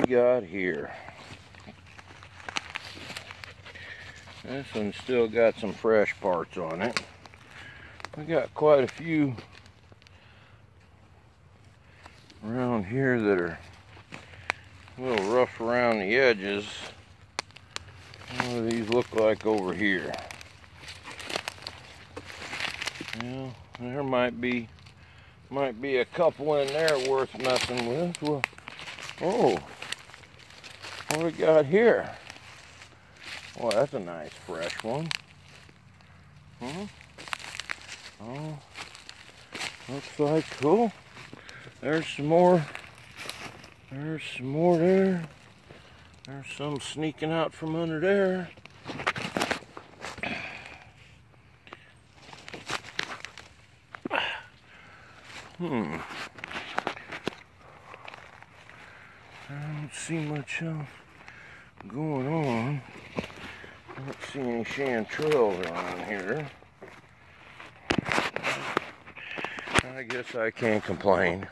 got here? This one's still got some fresh parts on it. We got quite a few around here that are a little rough around the edges. What do these look like over here? Yeah, there might be a couple in there worth messing with. Well, oh, what we got here? Well, that's a nice fresh one. Oh, looks like cool. There's some more. There's some more there. There's some sneaking out from under there. I don't see much else going on. I don't see any chanterelles around here. I guess I can't complain.